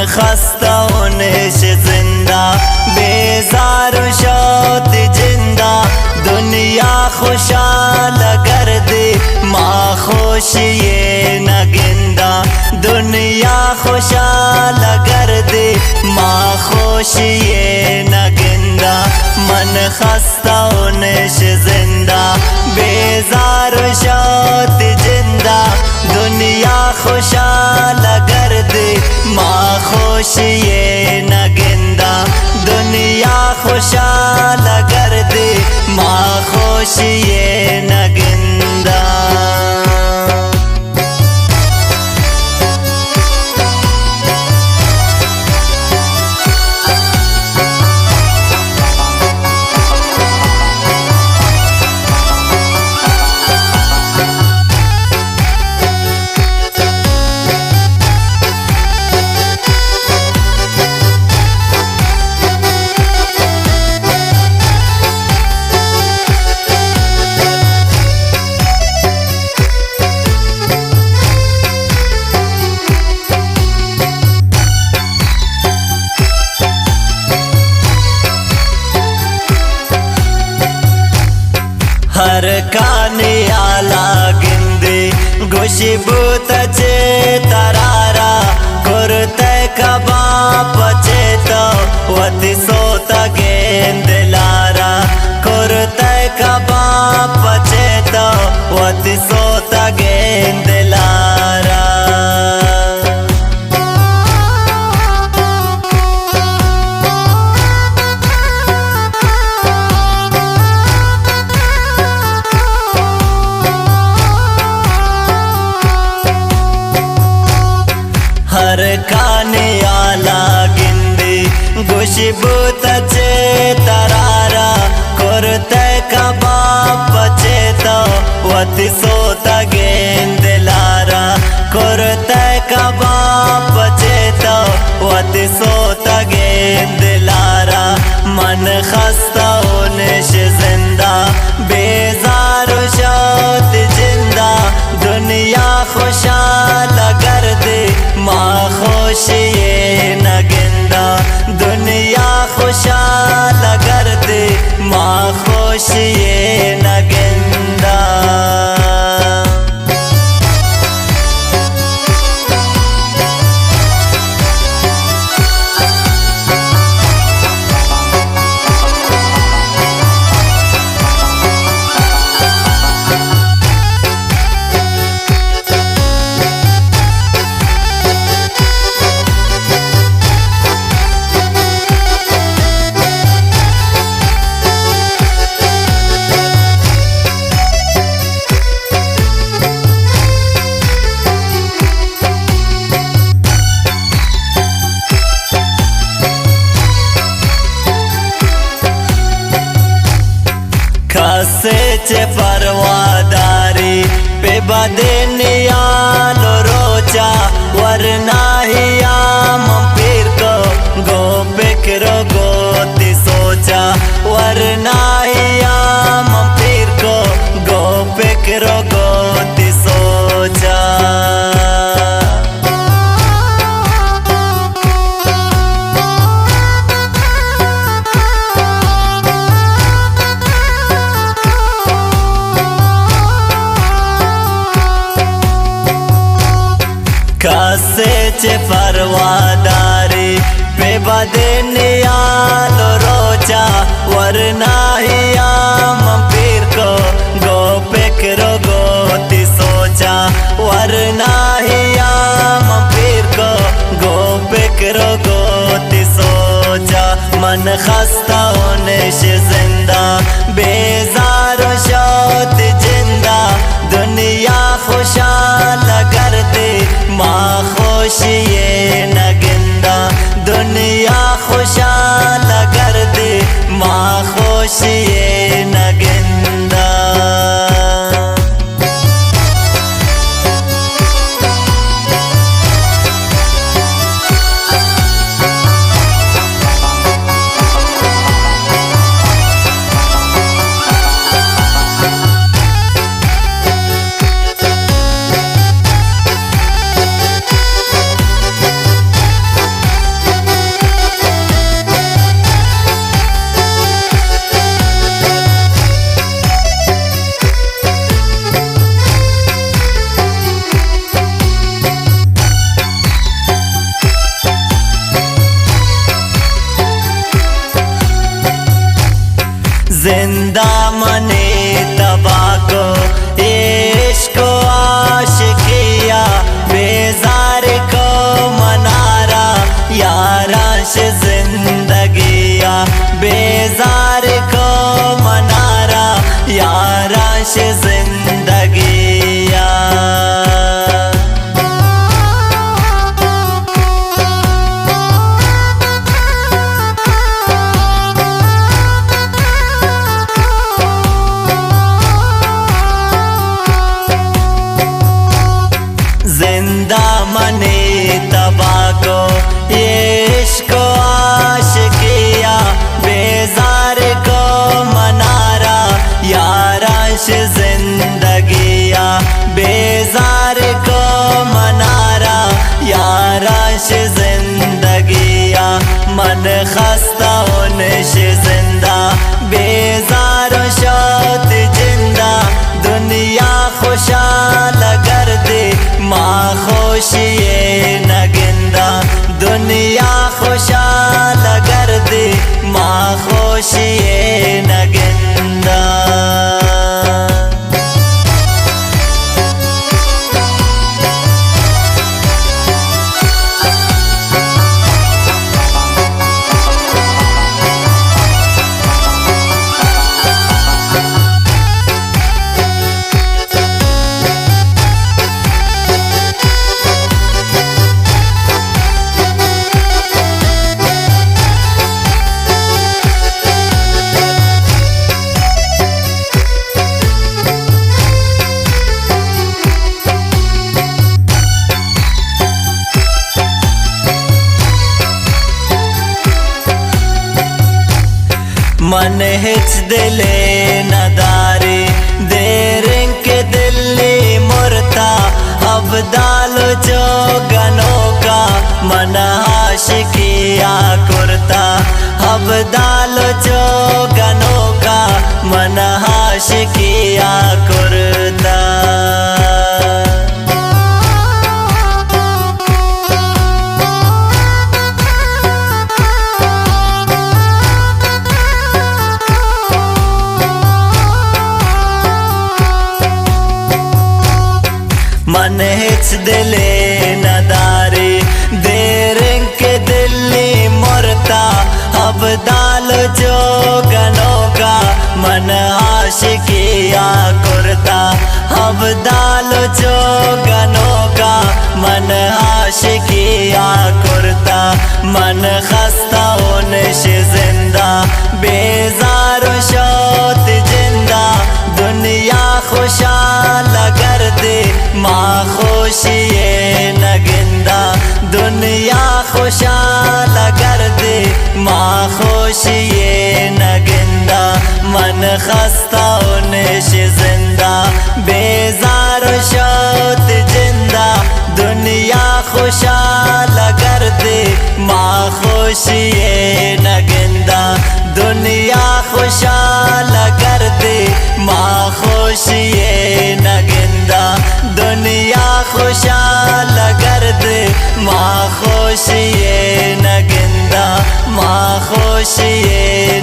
खस्ता होनेश जिंदा बेजार शौत जिंदा दुनिया खुशाल कर दे माँ खुश ये न गिंदा दुनिया खुशाल कर दे माँ खुश ये न गिंदा मन खस्ता होनेश जिंदा बेजार शौत जिंदा दुनिया खुशाल कर दे माँ खुश ये न गिंदा दुनिया खुशाल कर दे माँ खुश ये न गिंदा। हर काने आला गिंदे गुशिबूत चे तरारा कुर्ते कबाप चेतो वति सोता गेंद लारा कुर्ते कबाप चेतो वति सोता गेंद लारा। हर काने आला गिंदे गुशिबूत चे तरारा कुर्ते कबाप चेतो वति सोता गेंद लारा कुर्ते कबाप चेतो वति सोता गेंद लारा मन खस्ता होनेश जिंदा बेजार शौत जिंदा दुनिया खुशाल कर दे माँ खुश ये न गिंदा दुनिया खुशाल कर दे माँ खुश ये न गिंदा। खसे चे परवादारी पे बदेनिया लो रोचा वरना ही आम पीर को गो बिकरो गोती सोचा वरना ही आम पीर को गो बिकरो गोती सोचा। खसे चे परवादारी पे बदेनिया लो रोचा वरना ही आम पीर को गो बिकरो गोती सोचा वरना ही आम पीर को गो बिकरो गोती सोचा मन खस्ता होनेश जिंदा बेजार शौत जिंदा दुनिया खुशाल कर दे माँ खुश ये न गिंदा दुनिया खुशाल कर दे माँ खुश ये न गिंदा। जिंदा मने तबाको इश्क आशिकिया बेजार को मनारा याराश जिंदगिया बेजार को मनारा याराश जिंदगिया जिंदा मने तबाको इश्क आशिकिया बेजार को मनारा याराश जिंदगिया बेजार को मनारा याराश जिंदगिया मन खस्ता उनश जिंदा बेजार शौत जिंदा दुनिया खुशाल कर दे माँ खुशिये नगिंदा दुनिया खुशाल कर दे माँ खुशिये नगिंदा मन हिच दिले नदारी देर के दिल्ली मुरता अब दालो जो गनों का मन आशिकिया कुर्ता अब दालो जो गनों का मन आशिकिया कुर्ता मन हिच दिले नदारी देर के दिल्ली मुरता अब दाल जो गनों का मन आशिकिया कुर्ता अब दाल जो गनों का मन आशिकिया कुर्ता मन खस्ता उनश जिंदा बेजार शौत जिंदा दुनिया खुशाल कर दे माँ खुशिये नगिंदा दुनिया खुशाल कर दे माँ खुशिये नगिंदा मन खस्ता उनश जिंदा बेजार शौत जिंदा दुनिया खुशाल कर दे माँ खुशिये नगिंदा दुनिया खुशाल कर दे माँ खुशिये नगिंदा दुनिया खुशाल कर दे माँ खुशिये नगिंदा माँ खुशिये